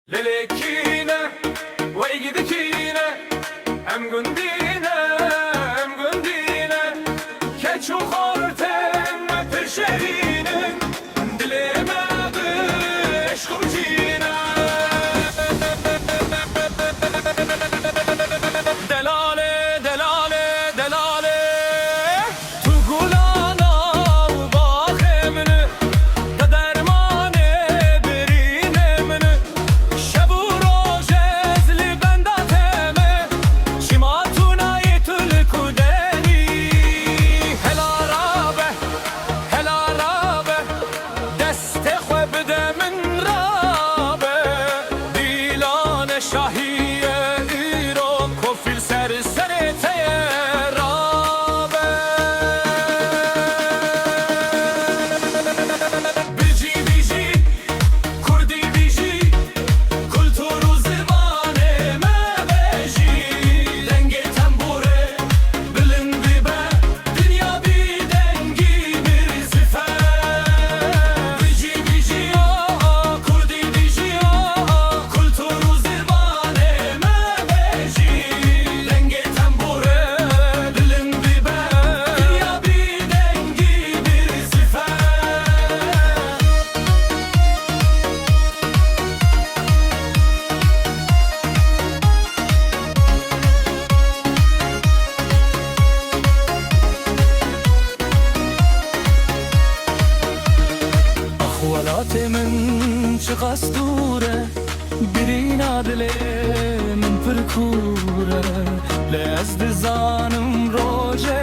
للكينا ويجدكينا أم جندينا أم جندينا كاتشو خورتن برشرينن دلما بش خرجينا دلالة دلالة دلالة تقولانا وباخمني قدرماني بريني مني شبو روجز اللي بنداتمي شماتونا يتلكو داني هلا رابه هلا رابه دست خو بده من رابه ديلان شاهية إيران كفيل سر تيرابه بيجي بيجي كردي بيجي külturu zibane me beji denge tembure bilindi be dünya bir dengi bir zifer biji biji kurdi biji külturu zibane me beji denge tembure bilindi be dünya bir dengi bir zifer أخوالات من شقصدورة برينا دلي من بركورة لأزد زانم روجة